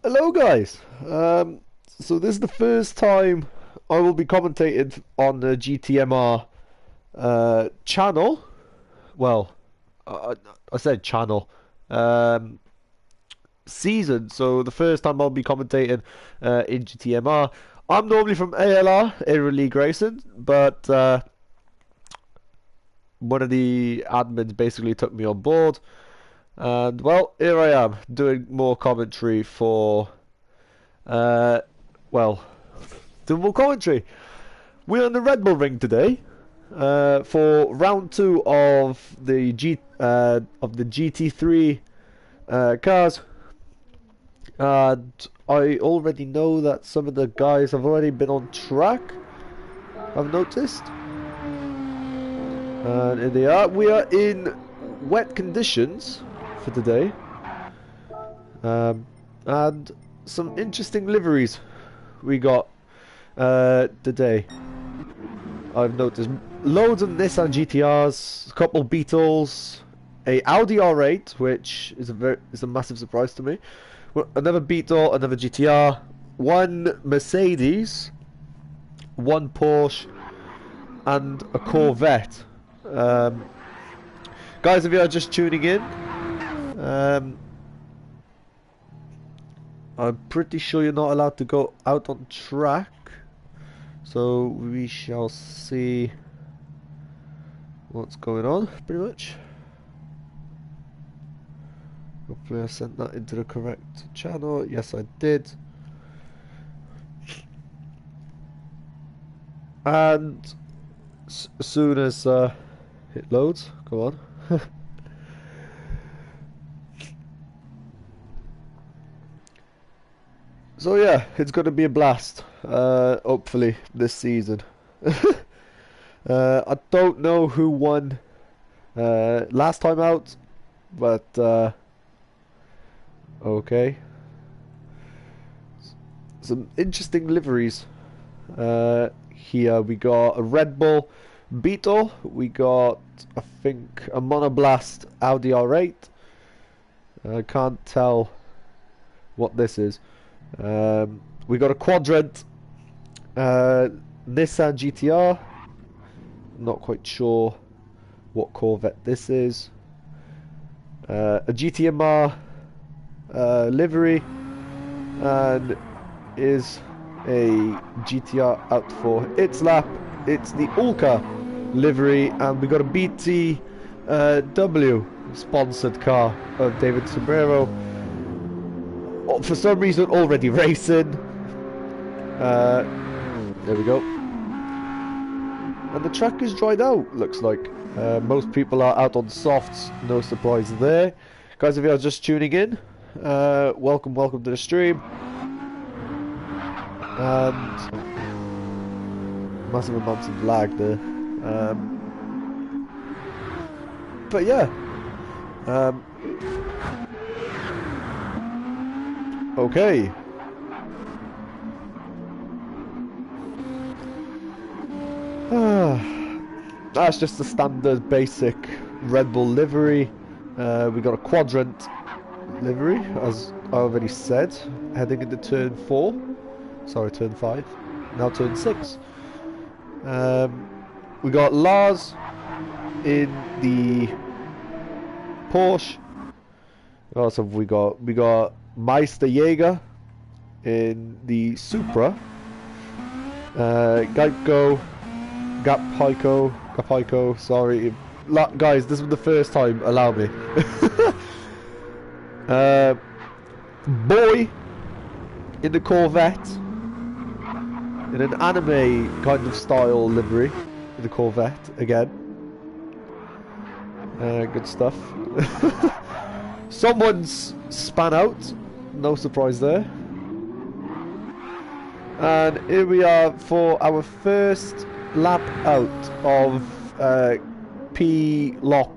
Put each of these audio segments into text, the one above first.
Hello, guys. So this is the first time I will be commentating on the GTMR channel. Well, I, I said channel. Um, Season. So the first time I'll be commentating in GTMR. I'm normally from ALR, Aero League Racing, but one of the admins basically took me on board, and well, here I am doing more commentary for Uh, well, some more commentary. We're on the Red Bull Ring today for round two of the GT3 cars, and I already know that some of the guys have already been on track. I've noticed, and here they are. We are in wet conditions for today, and some interesting liveries we got today. I've noticed loads of Nissan GTRs, a couple Beetles, a Audi R8, which is a massive surprise to me. Well, another Beetle, another GTR, one Mercedes, one Porsche, and a Corvette. Guys, if you are just tuning in, I'm pretty sure you're not allowed to go out on track, so we shall see what's going on, pretty much. Hopefully I sent that into the correct channel. Yes, I did. And as soon as it loads, come on. So yeah, it's going to be a blast, hopefully, this season. I don't know who won last time out, but okay. Some interesting liveries. Here we got a Red Bull Beetle, we got, I think, a Monoblast Audi R8. I can't tell what this is. We got a Quadrant Nissan GTR. Not quite sure what Corvette this is. A GTMR livery, and is a GTR out for its lap. It's the Ulca livery, and we got a BTW sponsored car of David Sombrero. For some reason already racing. There we go. And the track is dried out, looks like. Most people are out on softs, no surprise there. Guys, if you are just tuning in, welcome to the stream. And massive amounts of lag there. But yeah. Okay. That's just the standard basic Red Bull livery. We got a Quadrant livery, as I already said, heading into turn 4. Sorry, turn 5. Now turn 6. We got Lars in the Porsche. What else have we got? We got Meister Jaeger in the Supra. Gapico, sorry. Guys, this was the first time, allow me. Boy in the Corvette, in an anime kind of style livery, in the Corvette again. Good stuff. Someone's span out, no surprise there. And here we are for our first lap out of P-Lop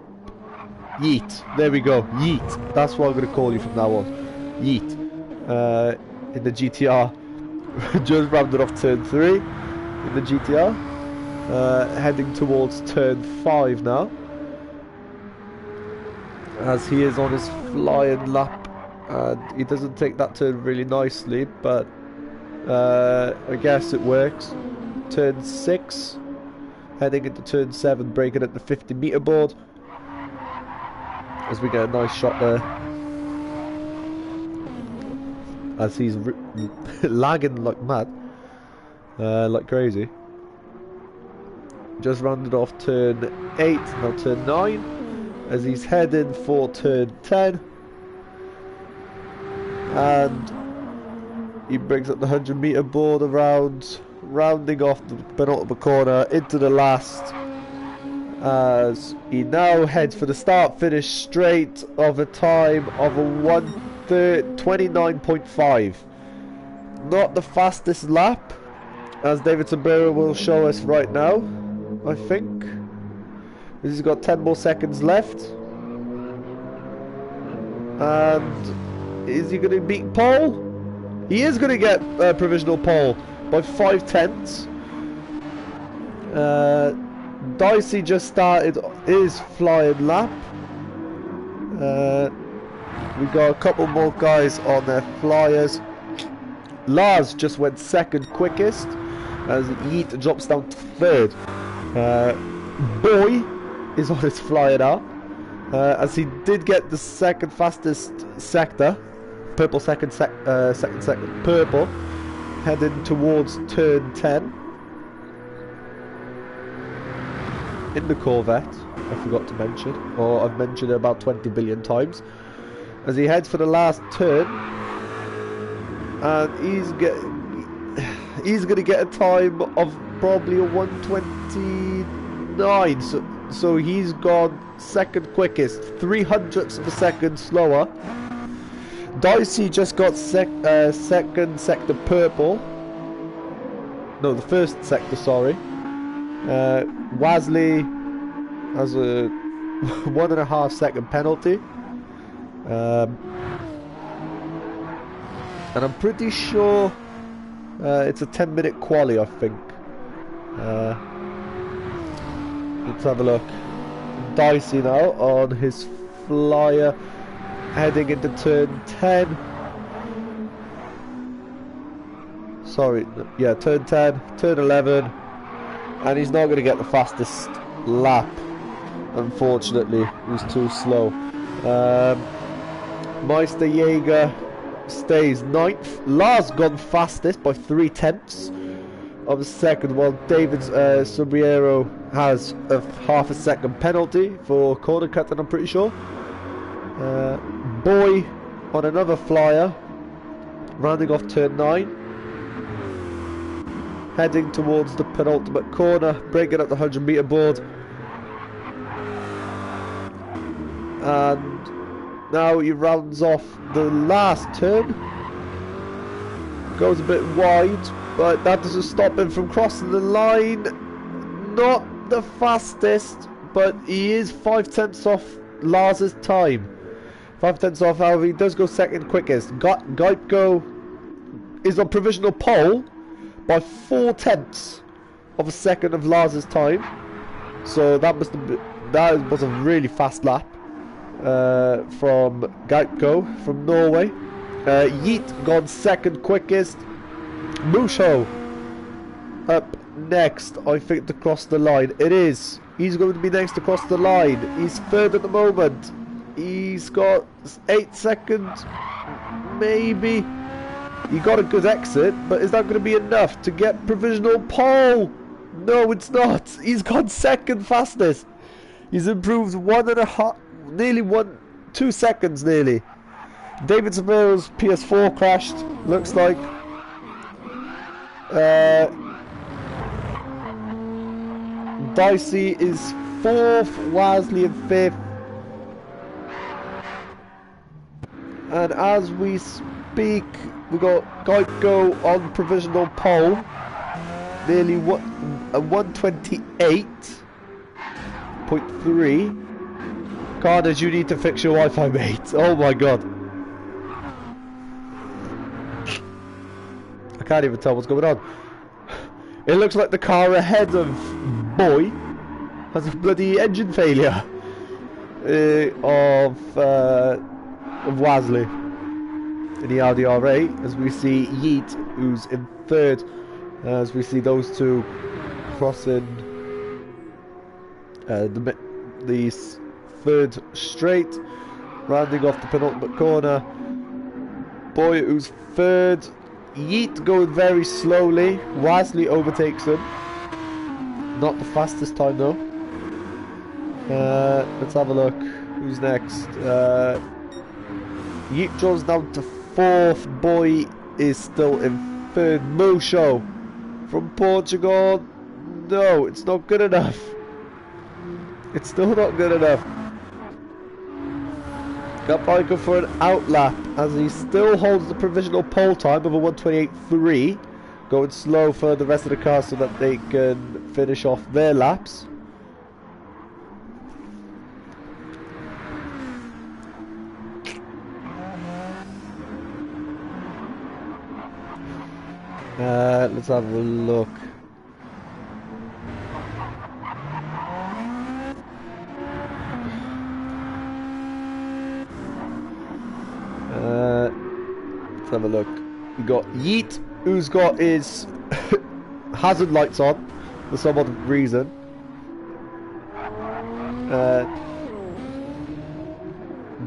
Yeet. There we go, Yeet. That's what I'm going to call you from now on. Yeet. In the GTR. Just rounded off turn 3 in the GTR. Heading towards turn 5 now, as he is on his flying lap and he doesn't take that turn really nicely, but I guess it works. Turn 6, heading into turn 7, breaking at the 50-meter board, as we get a nice shot there, as he's lagging like mad, like crazy. Just rounded off turn 8, now turn 9, as he's heading for turn 10, and he brings up the 100-meter board around, rounding off the penultimate corner into the last, as he now heads for the start-finish straight of a time of a 1:29.5. Not the fastest lap, as David Sabera will show us right now, I think. He's got 10 more seconds left. And is he going to beat pole? He is going to get a provisional pole by 5/10. Dicey just started his flying lap. We got a couple more guys on their flyers. Lars just went second quickest, as Yeet drops down to third. Boy is on his flyer now, as he did get the second fastest sector. Purple second purple, heading towards turn 10 in the Corvette. I forgot to mention, or I've mentioned it about 20 billion times, as he heads for the last turn, and he's gonna get a time of probably a 1:29. So he's gone second quickest, 0.03 of a second slower. Dicey just got second sector purple. No, the first sector, sorry. Wasley has a 1.5 second penalty. And I'm pretty sure it's a 10-minute quali, I think. Let's have a look. Dicey now on his flyer, heading into turn 10. Sorry, yeah, turn 10, turn 11, and he's not going to get the fastest lap, unfortunately. He's too slow. Meister Jaeger stays 9th. Lars gone fastest by 0.3 of a second, while David Sobriero has a half a second penalty for corner cutting, I'm pretty sure. Boy on another flyer, rounding off turn 9, heading towards the penultimate corner, breaking up the 100-meter board, and now he rounds off the last turn. Goes a bit wide, but that doesn't stop him from crossing the line. Not the fastest, but he is 0.5 off Lars's time. 0.5 off, however, he does go second quickest. Geico is on provisional pole by 0.4 of a second of Lars's time. So that was a really fast lap from Geico from Norway. Yeet gone second quickest. Musho up next, I think, to cross the line. It is. He's going to be next to cross the line. He's third at the moment. He's got 8 seconds, maybe. He got a good exit, but is that going to be enough to get provisional pole? No, it's not. He's gone second fastest. He's improved 1.5, nearly 2 seconds, nearly. David Savero's PS4 crashed, looks like. Dicey is 4th, Wasley in 5th. And as we speak, we got Geico on provisional pole, nearly a 1:28.3. Carnage, you need to fix your Wi-Fi, mate. Oh my god. I can't even tell what's going on. It looks like the car ahead of Boy has a bloody engine failure of Wasley. in the Audi R8, as we see Yeet, who's in third, as we see those two crossing the third straight, rounding off the penultimate corner. Boy, who's third. Yeet going very slowly. Wasley overtakes him. Not the fastest time though. Let's have a look. Who's next? Yeet draws down to fourth. Boy is still in third. Musho from Portugal. No, it's not good enough. It's still not good enough. Got Biker for an outlap as he still holds the provisional pole time of a 1:28.3. Going slow for the rest of the cars so that they can finish off their laps. Let's have a look. Let's have a look. We got Yeet, who's got his hazard lights on for some odd reason.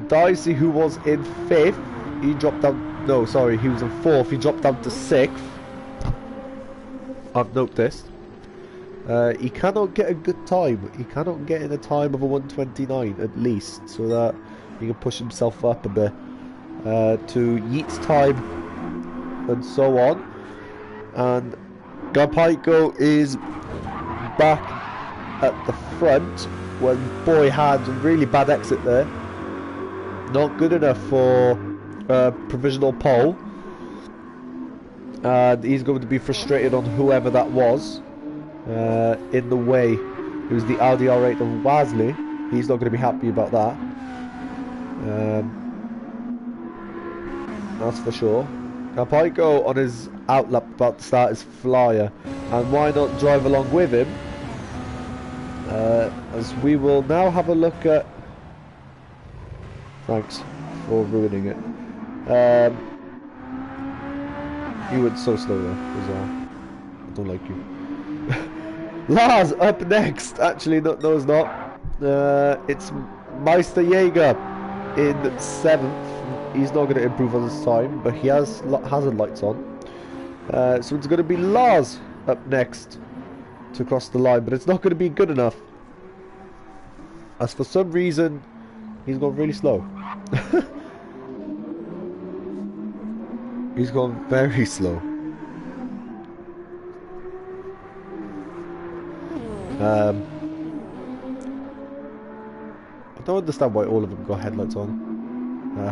Dicey, who was in fifth, he dropped down. No, sorry, he was in fourth. He dropped down to sixth. I've noticed. He cannot get a good time. He cannot get in a time of a 1:29 at least, so that he can push himself up a bit to Yeet's time, and so on. And Gapaiko is back at the front when Boy had a really bad exit there. Not good enough for provisional pole. And he's going to be frustrated on whoever that was in the way. It was the Audi R8 of Wasley. He's not going to be happy about that. That's for sure. Gapaiko on his outlap about to start his flyer. And why not drive along with him? As we will now have a look at... Thanks for ruining it. You went so slow there, Bizarre. I don't like you. Lars up next! Actually, no it's not. It's Meister Jaeger in 7th. He's not going to improve on his time, but he has hazard lights on. So it's going to be Lars up next to cross the line, but it's not going to be good enough. As for some reason, he's gone really slow. He's gone very slow. I don't understand why all of them got headlights on.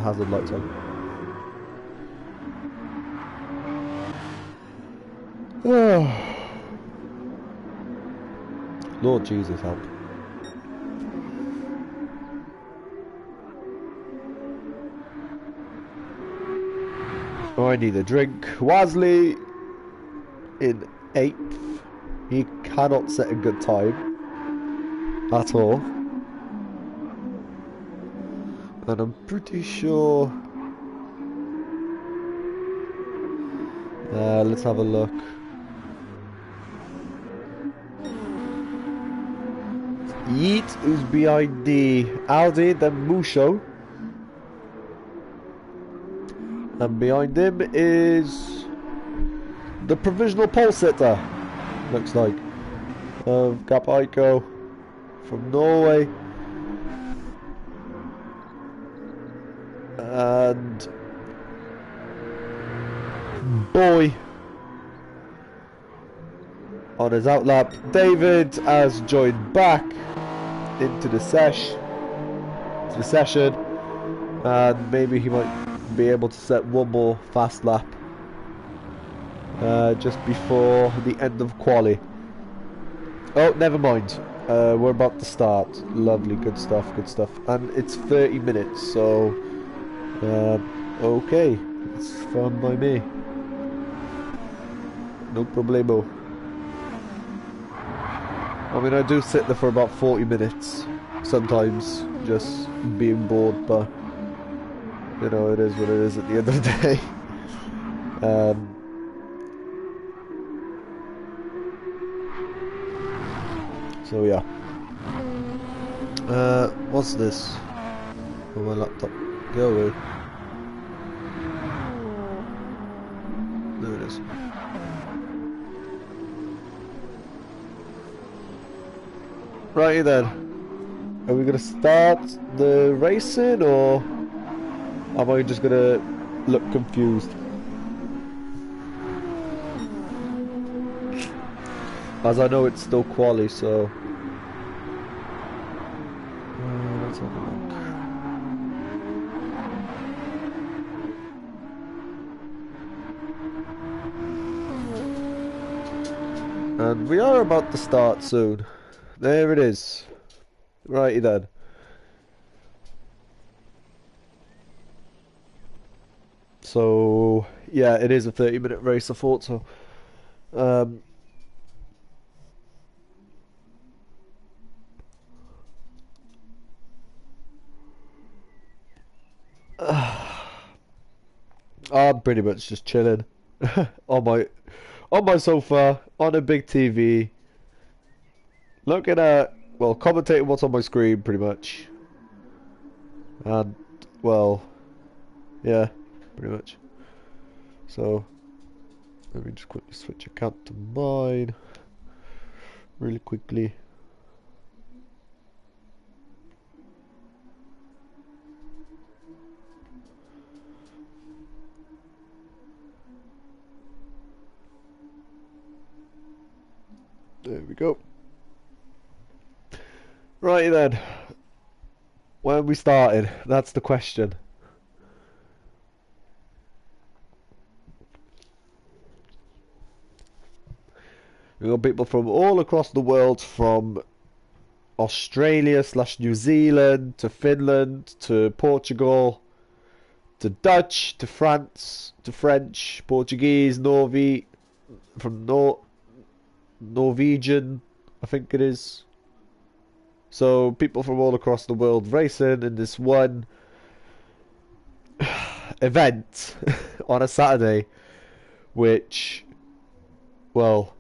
Hazard lights on. Oh. Lord Jesus, help. Oh, I need a drink. Wasley in 8th. He cannot set a good time at all. And I'm pretty sure... let's have a look. Yeet, who's behind the Audi, then Musho. And behind him is the provisional pole sitter, looks like, of Gapaiko from Norway. And Boy on his outlap. David has joined back into the session, and maybe he might be able to set one more fast lap just before the end of quali. Oh, never mind. We're about to start. Lovely, good stuff, and it's 30 minutes, so okay, it's fine by me. No problemo. I mean, I do sit there for about 40 minutes sometimes, just being bored, but you know, it is what it is at the end of the day. So yeah. What's this? Oh, my laptop. Go away. There it is. Righty then. Are we gonna start the racing, or am I just gonna look confused? As I know it's still quali, so let's have a look. And we are about to start soon. There it is. Righty then. So yeah, it is a 30-minute race. I thought so. I'm pretty much just chilling on my sofa on a big TV, looking at, well, commentating what's on my screen pretty much, and well, yeah, pretty much. So let me just quickly switch account to mine really quickly. There we go. Right then, when we started, that's the question. We got people from all across the world, from Australia / New Zealand to Finland to Portugal to Dutch to France to French, Portuguese, from Norwegian, I think it is. So people from all across the world racing in this one event on a Saturday, which, well,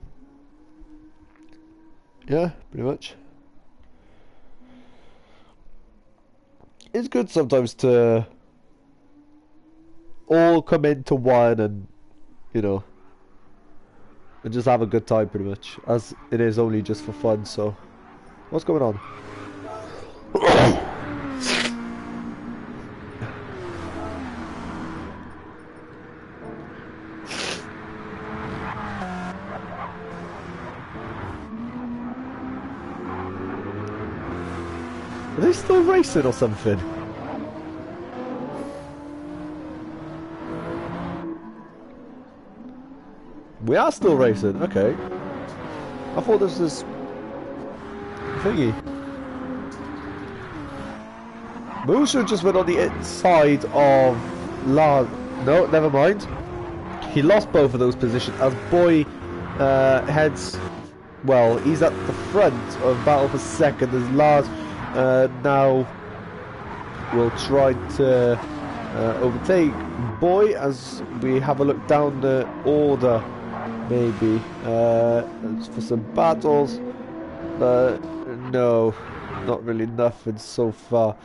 yeah, pretty much. It's good sometimes to all come into one and, you know, and just have a good time pretty much, as it is only just for fun. So what's going on? Are they still racing or something? We are still racing, okay. I thought this was thingy. Musa just went on the inside of Lars. No, never mind. He lost both of those positions as Boy heads. Well, he's at the front of battle for second as Lars now will try to overtake Boy as we have a look down the order. Maybe for some battles, but no, not really nothing so far.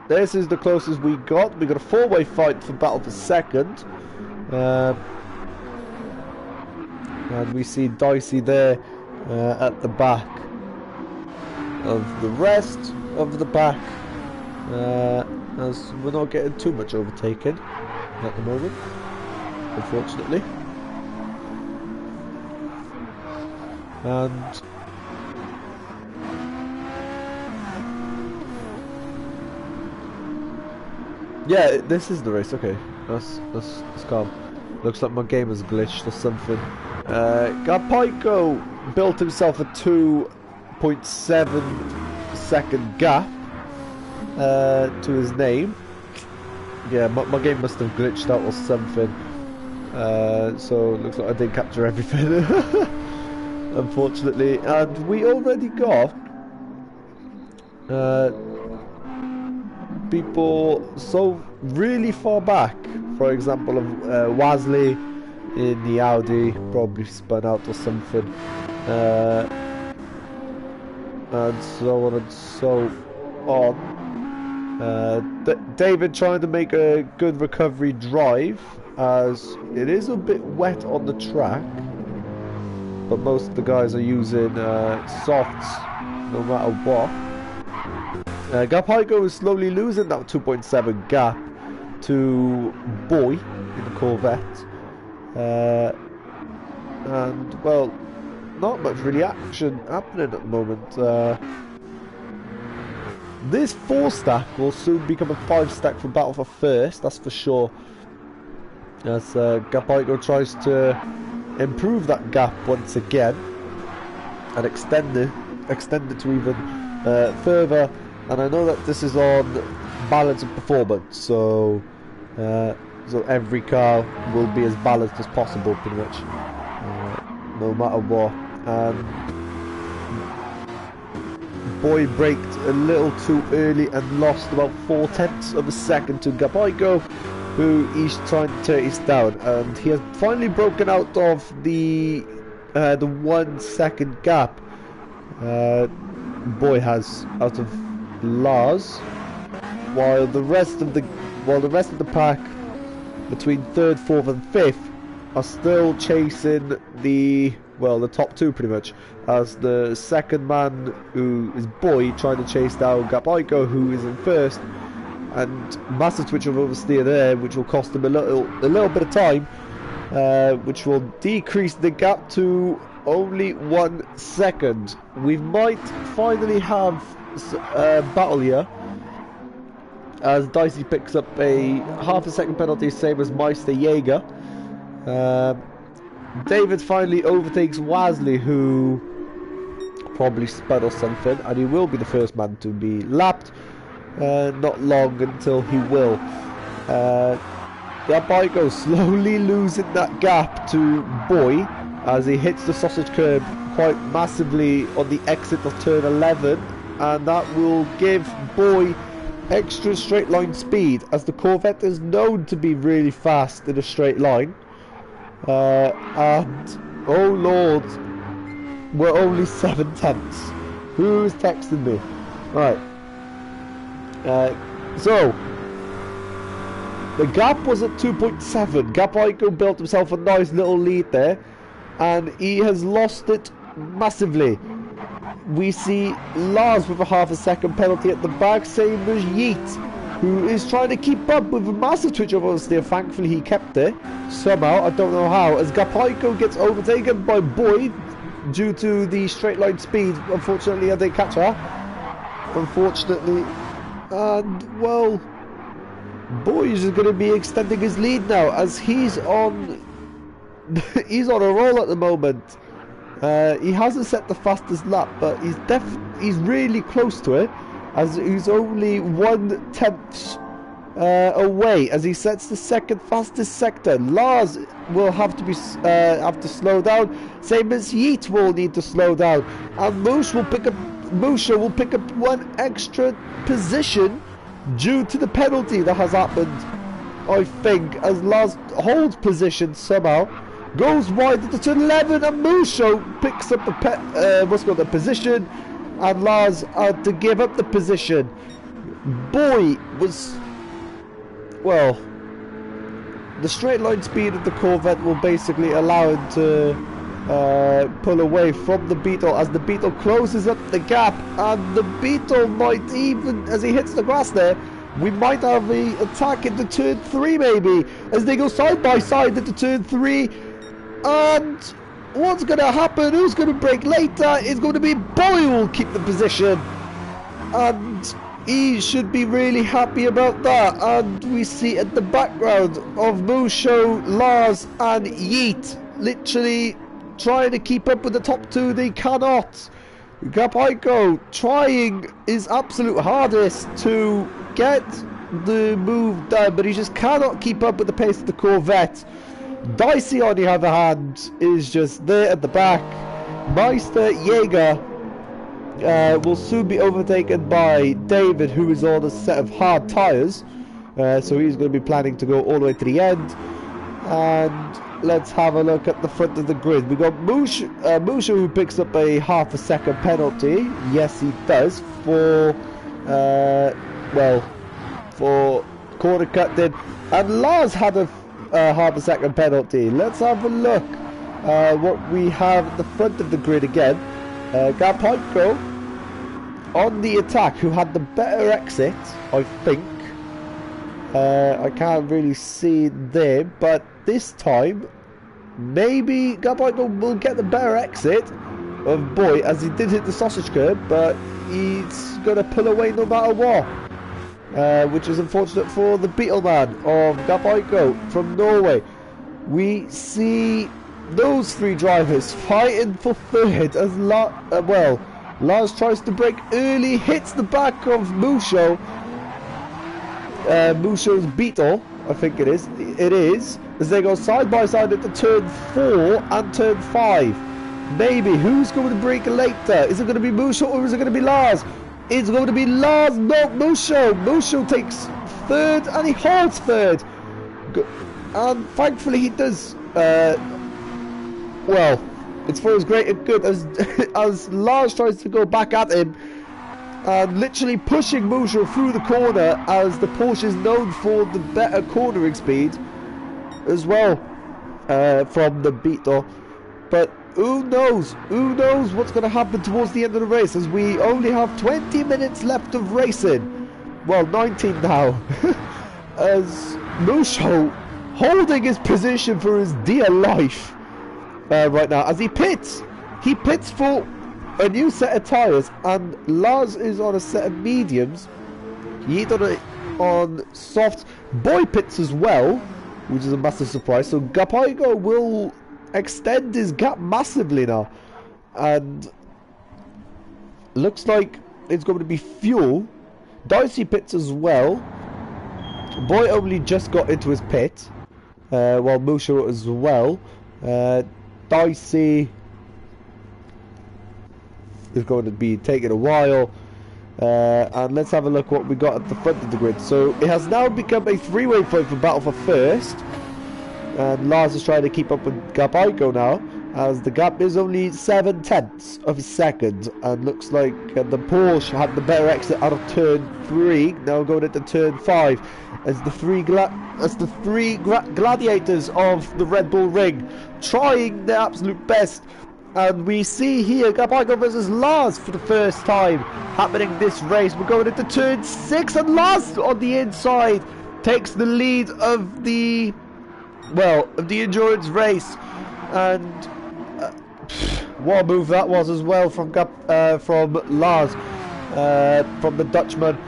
This is the closest we got. We got a four-way fight for battle for second, and we see Dicey there at the back of the rest of the pack, as we're not getting too much overtaken at the moment, unfortunately. And yeah, this is the race. Okay, that's calm. Looks like my game has glitched or something. Garpaiko built himself a 2.7 second gap to his name. Yeah, my game must have glitched out or something. So it looks like I didn't capture everything, unfortunately. And we already got people so really far back. For example, of Wasley in the Audi, probably spun out or something, and so on and so on. David trying to make a good recovery drive, as it is a bit wet on the track, but most of the guys are using softs no matter what. Gapaiko is slowly losing that 2.7 gap to Boy in the Corvette, and well, not much really action happening at the moment. This 4-stack will soon become a 5-stack for Battle for First, that's for sure, as Gapaiko tries to improve that gap once again and extend it to even further. And I know that this is on balance and performance, so every car will be as balanced as possible, pretty much, no matter what. Boy braked a little too early and lost about 0.4 of a second to Gapaiko, who he's trying to chase down, and he has finally broken out of the 1 second gap. Boy has out of Lars, while the rest of the pack between 3rd, 4th and 5th are still chasing the top 2 pretty much, as the second man, who is Boy, trying to chase down Gapaiko, who is in 1st, and massive switch of oversteer there, which will cost him a little bit of time, which will decrease the gap to only 1 second. We might finally have a battle here, as Dicey picks up a half a second penalty, same as Meister Jaeger. David finally overtakes Wasley, who probably spun or something, and he will be the first man to be lapped. Not long until he will. Gapaiko slowly losing that gap to Boy as he hits the sausage curb quite massively on the exit of turn 11, and that will give Boy extra straight line speed, as the Corvette is known to be really fast in a straight line. And oh lord, we're only 7/10. Who's texting me? Right. So the gap was at 2.7. Gapaiko built himself a nice little lead there, and he has lost it massively. We see Lars with a half a second penalty at the back, same as Yeet, who is trying to keep up with a massive twitch of oversteer. Thankfully he kept it somehow, I don't know how, as Gapaiko gets overtaken by Boy due to the straight line speed. Unfortunately I didn't catch her, unfortunately, and well, Boy is going to be extending his lead now, as he's on he's on a roll at the moment. He hasn't set the fastest lap, but he's really close to it, as he's only 1/10 away as he sets the second fastest sector. Lars will have to slow down, same as Yeet will need to slow down, and Musha will pick up 1 extra position due to the penalty that has happened, I think, as Lars holds position somehow, goes wide into turn 11, and Musha picks up the position, and Lars had to give up the position. Boy was, well, the straight line speed of the Corvette will basically allow him to pull away from the Beetle, as the Beetle closes up the gap, and the Beetle might even, as he hits the grass there, we might have an attack into turn 3 maybe, as they go side by side into turn 3. And what's going to happen? Who's going to break later? It's going to be Boy who will keep the position, and he should be really happy about that. And we see at the background of Musho, Lars and Yeet literally trying to keep up with the top 2. They cannot. Gapaiko trying his absolute hardest to get the move done, but he just cannot keep up with the pace of the Corvette. Dicey, on the other hand, is just there at the back. Meister Jaeger will soon be overtaken by David, who is on a set of hard tyres. So he's going to be planning to go all the way to the end. And let's have a look at the front of the grid. We got Musha, who picks up a half a second penalty. Yes, he does for for corner cutting. And Lars had a half a second penalty. Let's have a look what we have at the front of the grid again. Gapaiko on the attack, who had the better exit, I think. I can't really see there, but this time maybe Gapaiko will get the better exit of Boy, as he did hit the sausage curb, but he's gonna pull away no matter what, which is unfortunate for the Beetle man of Gapaiko from Norway. We see those three drivers fighting for third as Lars tries to brake early, hits the back of Musho's Beetle, I think it is, as they go side by side into turn 4 and turn 5. Maybe, who's going to brake later? Is it going to be Musho or is it going to be Lars? It's going to be Lars, not Musho. Musho takes third and he holds third. And thankfully he does, well, it's for his greater good as, as Lars tries to go back at him and literally pushing Musho through the corner, as the Porsche is known for the better cornering speed as well from the Beetle. But who knows what's going to happen towards the end of the race, as we only have 20 minutes left of racing. Well, 19 now. As Musho holding his position for his dear life right now as he pits for a new set of tyres, and Lars is on a set of mediums. He's on soft. Boy pits as well, which is a massive surprise. So Gapaiko will extend his gap massively now, and looks like it's going to be fuel. Dicey pits as well. Boy only just got into his pit, while Musho as well. Dicey is going to be taking a while, and let's have a look what we got at the front of the grid. So it has now become a three-way fight for battle for first, and Lars is trying to keep up with Gapaiko now, as the gap is only 7/10 of a second, and looks like the Porsche had the better exit out of turn 3, now going into turn 5, as the three gladiators of the Red Bull ring trying their absolute best. And we see here Gapaiko versus Lars for the first time happening this race. We're going into turn 6, and Lars on the inside takes the lead of the endurance race. And what a move that was as well from Lars, from the Dutchman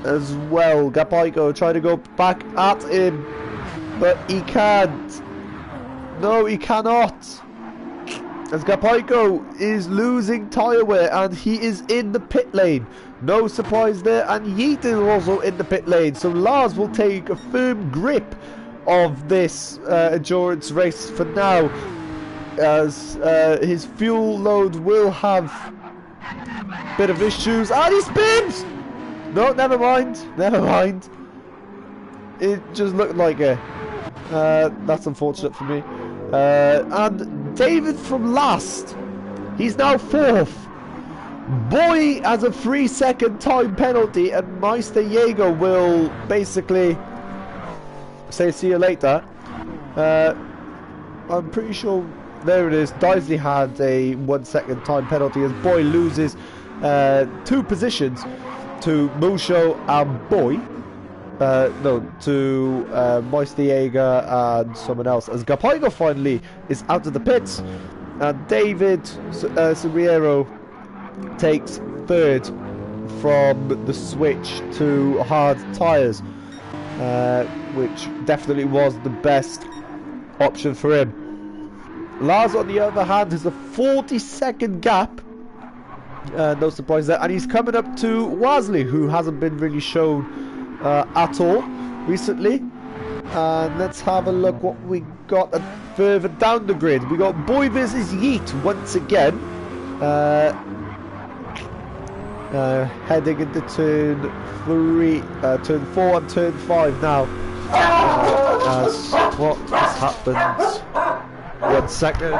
as well. Gapaiko trying to go back at him, but he can't. No, he cannot. As Gapaiko is losing tyre wear, and he is in the pit lane. No surprise there, and Yeet is also in the pit lane. So Lars will take a firm grip of this endurance race for now, as his fuel load will have a bit of issues. And he spins! No, never mind. It just looked like it. That's unfortunate for me. And David from last, he's now 4th. Boy has a 3-second time penalty, and Meister Jaeger will basically say see you later. I'm pretty sure, there it is, Dicey had a 1-second time penalty, as Boy loses 2 positions to Musho and Boy. To Meister Jaeger and someone else, as Gapaiko finally is out of the pits, and David Suriero takes 3rd from the switch to hard tyres, which definitely was the best option for him. Lars, on the other hand, has a 40-second gap, no surprise there, and he's coming up to Wasley, who hasn't been really shown at all recently. And let's have a look what we got further down the grid. We got Boy versus Yeet once again, Heading into turn 4 and turn 5 now. As what has happened? 1 second.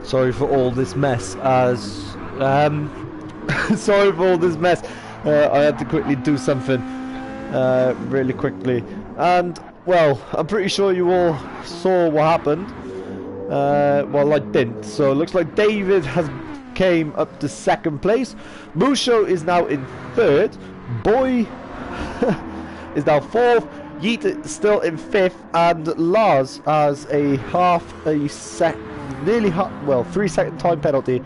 Sorry for all this mess, sorry for all this mess. I had to quickly do something really quickly, and well, I'm pretty sure you all saw what happened. Well, I didn't. So it looks like David has came up to 2nd place. Musho is now in 3rd. Boy is now 4th. Yeet is still in 5th, and Lars has a nearly 3-second time penalty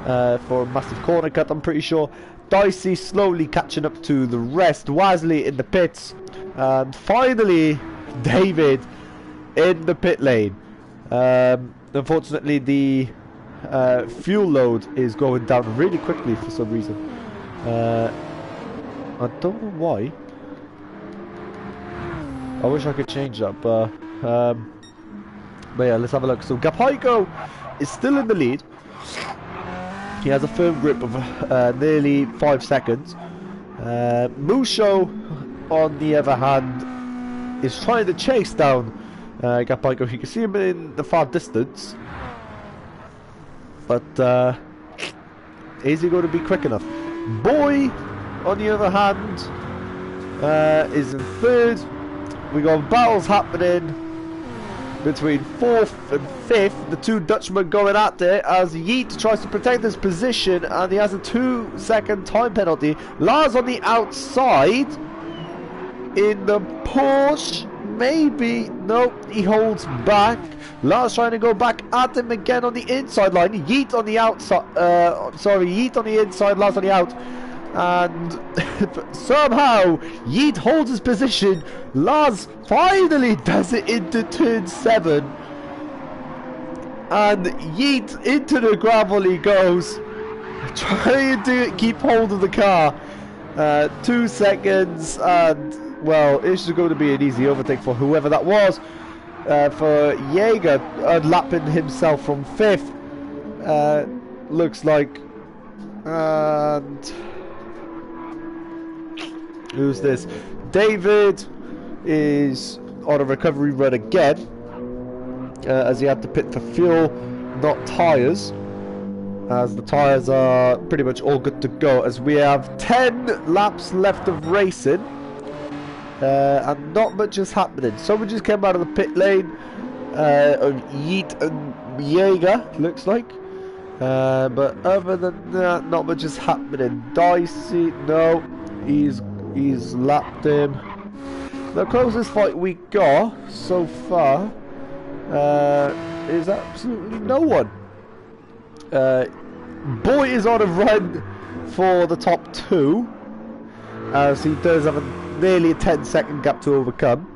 for a massive corner cut, I'm pretty sure. Dicey slowly catching up to the rest. Wasley in the pits, and finally David in the pit lane. Unfortunately, the fuel load is going down really quickly for some reason. I don't know why. I wish I could change that, but yeah, let's have a look. So Gapaiko is still in the lead. He has a firm grip of nearly 5 seconds. Musho, on the other hand, is trying to chase down Gapaiko. You can see him in the far distance, but is he going to be quick enough? Boy, on the other hand, is in 3rd. We got battles happening between 4th and 5th. The two Dutchmen going at it as Yeet tries to protect his position, and he has a 2-second time penalty. Lars on the outside in the Porsche maybe. Nope, he holds back. Lars trying to go back at him again on the inside line. Yeet on the outside. Sorry, Yeet on the inside, Lars on the out. And somehow Yeet holds his position. Lars finally does it into turn 7. And Yeet into the gravel he goes. Trying to keep hold of the car. 2 seconds, and well, it's going to be an easy overtake for whoever that was. For Jaeger, lapping himself from 5th. Looks like. And who's this? David is on a recovery run again, as he had to pit for fuel, not tyres. As the tyres are pretty much all good to go, as we have 10 laps left of racing, and not much is happening. Someone just came out of the pit lane of Yeet and Jaeger, looks like, but other than that, not much is happening. Dicey, no, he's lapped him. The closest fight we got so far is absolutely no one. Boy is on a run for the top 2, as he does have nearly a 10-second gap to overcome.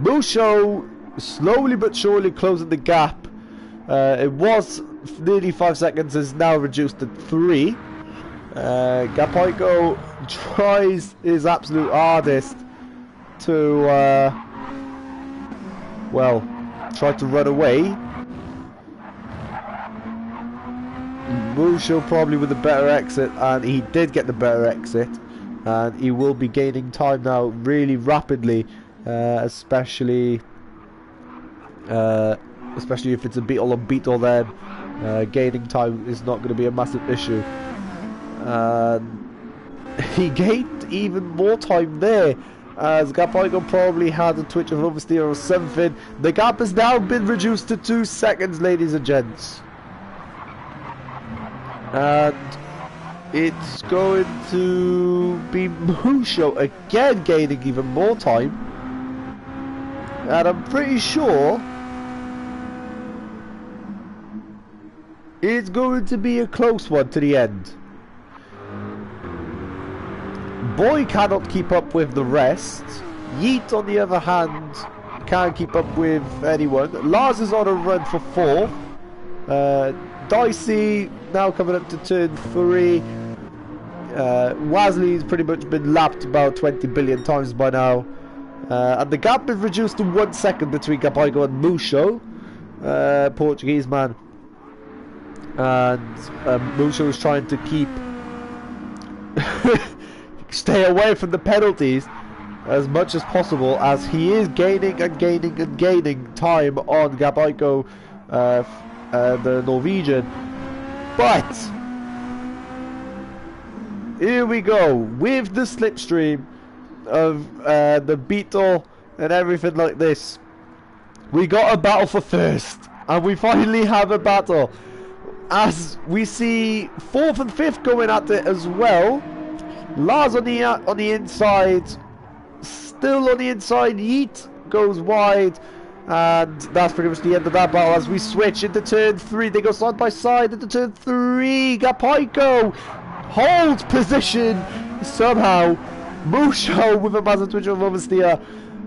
Musho slowly but surely closing the gap. It was nearly 5 seconds, is now reduced to 3. Gapoico tries his absolute hardest to well, try to run away. Musho probably with a better exit, and he did get the better exit, and he will be gaining time now really rapidly, especially if it's a Beetle on Beetle, then gaining time is not going to be a massive issue. He gained even more time there, as Gapoico probably had a twitch of oversteer or something. The gap has now been reduced to 2 seconds, ladies and gents. And it's going to be Musho again gaining even more time. And I'm pretty sure it's going to be a close one to the end. Boy cannot keep up with the rest. Yeet, on the other hand, can't keep up with anyone. Lars is on a run for 4th. Dicey now coming up to turn 3. Wasley's pretty much been lapped about 20 billion times by now. And the gap is reduced to 1 second between Gapoico and Musho, Portuguese man. And Musho is trying to keep stay away from the penalties as much as possible, as he is gaining and gaining and gaining time on Gapoico, the Norwegian. But here we go with the slipstream of the Beetle and everything like this. We got a battle for first, and we finally have a battle, as we see 4th and 5th going at it as well. Lars on the inside, still on the inside. Yeet goes wide, and that's pretty much the end of that battle. As we switch into turn 3, they go side by side into turn 3. Gapoico holds position somehow. Musho with a massive twitch of oversteer.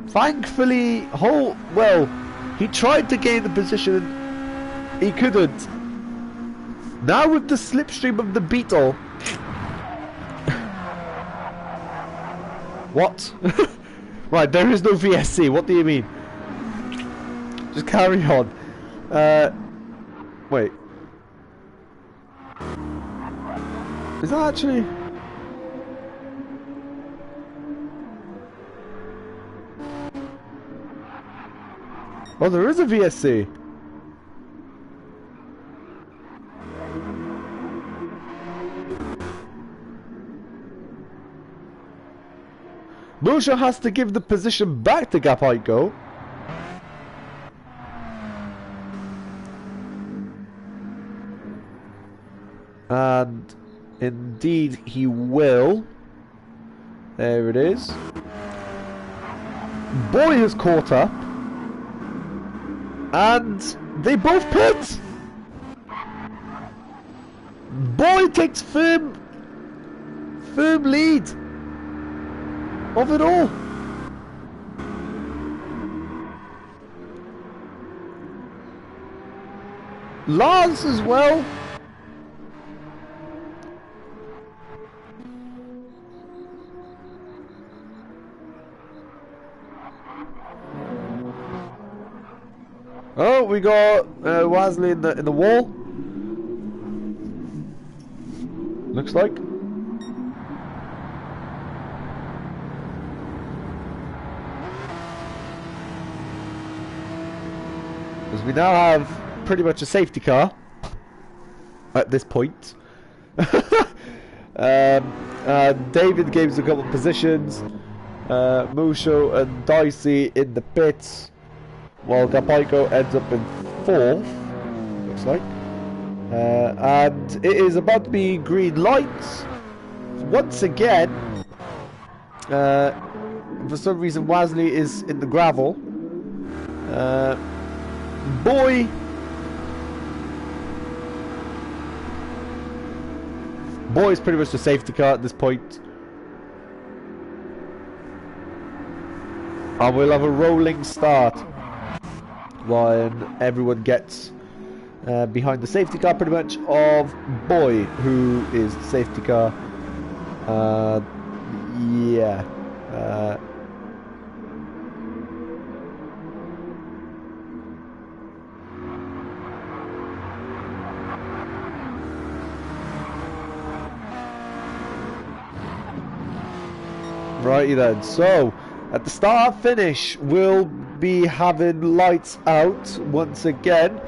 Thankfully, well, he tried to gain the position, he couldn't. Now with the slipstream of the Beetle. What? Right, there is no VSC. What do you mean? Just carry on. Wait. Is that actually... Oh, there is a VSC. Musho has to give the position back to Gapoico. And indeed he will. There it is. Boy has caught up. And they both pit. Boy takes firm lead of it all. Lars as well. Oh, we got Wesley in the wall. Looks like. Because we now have pretty much a safety car at this point. David gives a couple of positions. Musho and Dicey in the pits, while Gapaiko ends up in 4th, looks like. And it is about to be green lights once again. For some reason Wesley is in the gravel. Boy is pretty much the safety car at this point. And we'll have a rolling start when everyone gets behind the safety car, pretty much, of Boy, who is the safety car. Yeah. Righty then, so at the start finish we'll be having lights out once again,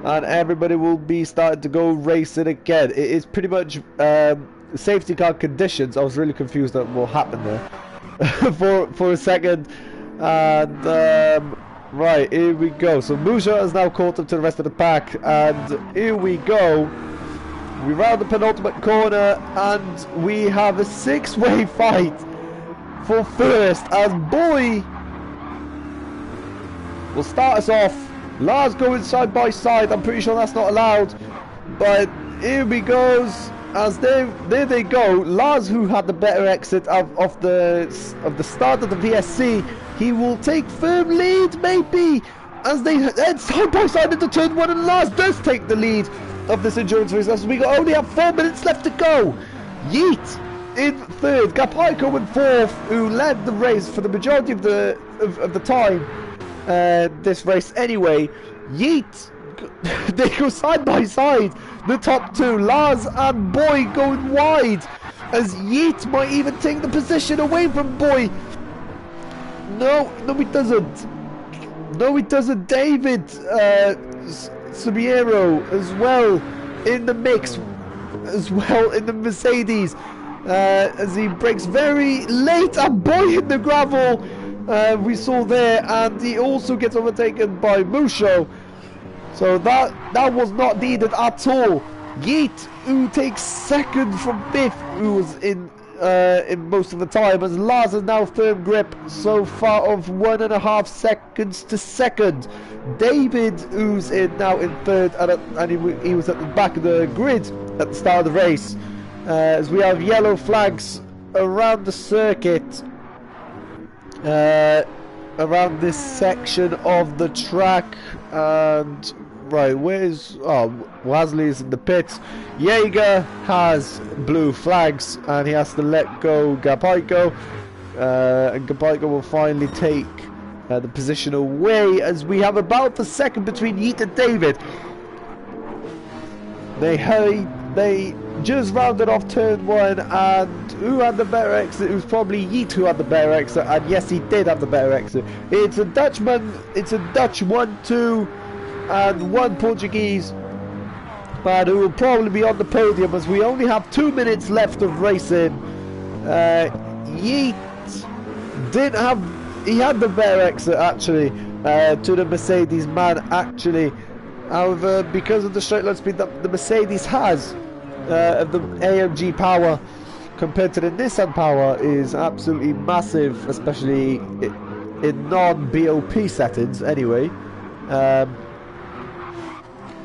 and everybody will be starting to go racing again. It is pretty much safety car conditions. I was really confused at what happened there for a second. And right, here we go. So Musha has now caught up to the rest of the pack, and here we go. We round the penultimate corner and we have a 6-way fight for first, as Boy will start us off. Lars going side by side. I'm pretty sure that's not allowed, but here we goes. As there they go. Lars, who had the better exit of the start of the VSC, he will take firm lead maybe as they head side by side into turn 1, and Lars does take the lead of this endurance race as we only have 4 minutes left to go. Yeet in 3rd, Gapaiko in 4th, who led the race for the majority of the time this race anyway. Yeet, they go side by side, the top 2, Lars and Boy going wide, as Yeet might even take the position away from Boy. No he doesn't. No he doesn't. David Subiero as well in the mix, as well in the Mercedes, as he breaks very late, and Boy in the gravel we saw there, and he also gets overtaken by Musho. So that was not needed at all. Yeet, who takes 2nd from 5th, who was in most of the time, as Lars has now firm grip so far of 1.5 seconds to 2nd. David, who's now in 3rd, and he was at the back of the grid at the start of the race, as we have yellow flags around the circuit, around this section of the track. And right, where's Wesley's in the pits. Jaeger has blue flags and he has to let go Gapaiko, and Gapaiko will finally take the position away, as we have about the second between Yeet and David. They just rounded off turn 1, and who had the better exit? It was probably Yeet who had the better exit, and yes, he did have the better exit. It's a Dutchman, it's a Dutch 1-2 and 1 Portuguese man who will probably be on the podium, as we only have 2 minutes left of racing. Yeet didn't have, he had the better exit actually to the Mercedes man actually. However, because of the straight line speed that the Mercedes has, the AMG power compared to the Nissan power is absolutely massive, especially in non-BOP settings anyway.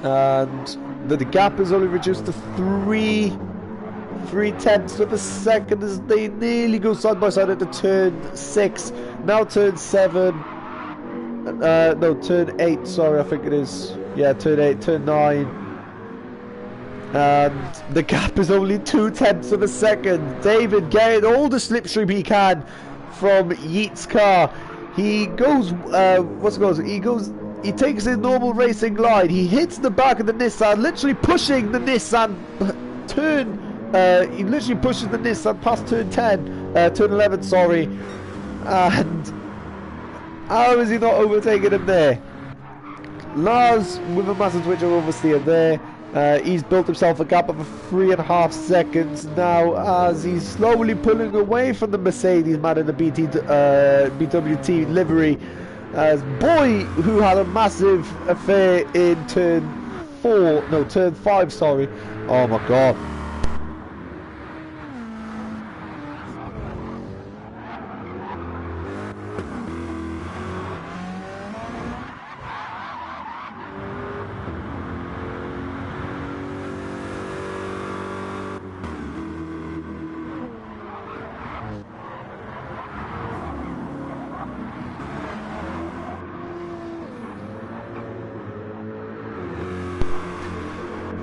And the gap is only reduced to 3/10 of a second as they nearly go side by side into turn 6. Now turn 7. No, turn 8, sorry, I think it is. Yeah, turn 8, turn 9. And the gap is only 2/10 of a second. David getting all the slipstream he can from Yeat's car. He goes, he takes his normal racing line. He hits the back of the Nissan, literally pushing the Nissan he literally pushes the Nissan past turn 11, sorry. And how is he not overtaking him there? Lars with a massive twitch of oversteer there. He's built himself a gap of 3.5 seconds now as he's slowly pulling away from the Mercedes man in the BWT livery. As Boy, who had a massive affair in turn 5, sorry. Oh my god.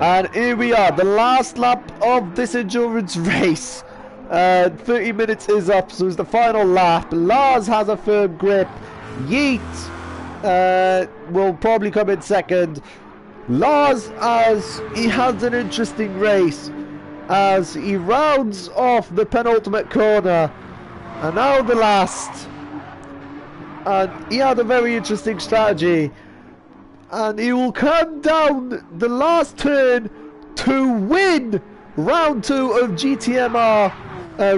And here we are, the last lap of this endurance race. 30 minutes is up, so it's the final lap. Lars has a firm grip. Yeet will probably come in second. Lars, as he has an interesting race, as he rounds off the penultimate corner, and now the last. And he had a very interesting strategy. And he will come down the last turn to win round 2 of GTMR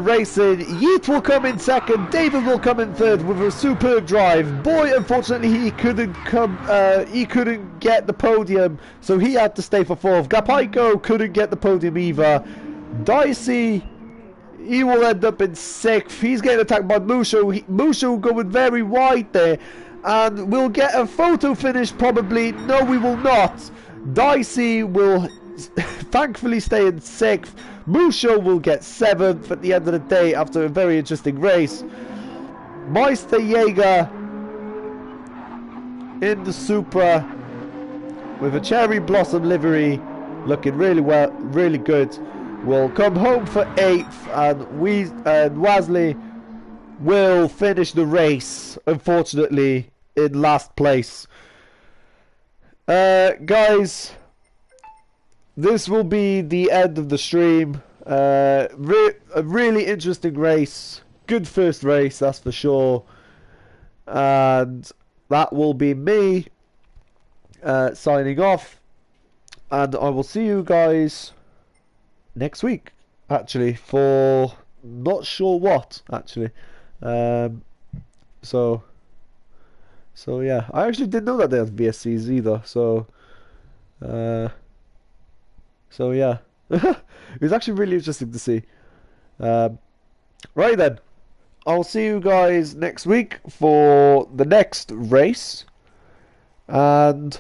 racing. Yeet will come in second. David will come in third with a superb drive. Boy, unfortunately, he couldn't get the podium, so he had to stay for 4th. Gapaiko couldn't get the podium either. Dicey, he will end up in 6th. He's getting attacked by Musho. Musho going very wide there. And we'll get a photo finish probably. No, we will not. Dicey will thankfully stay in 6th. Musho will get 7th at the end of the day after a very interesting race. Meister Jaeger in the Supra with a cherry blossom livery, looking really well, really good, will come home for 8th, and Wasley will finish the race, unfortunately, in last place. Guys, this will be the end of the stream. A really interesting race. Good first race, that's for sure. And that will be me signing off. And I will see you guys next week, actually, for not sure what, actually. So yeah, I actually didn't know that they had VSCs either. So yeah, it was actually really interesting to see. Right then, I'll see you guys next week for the next race, and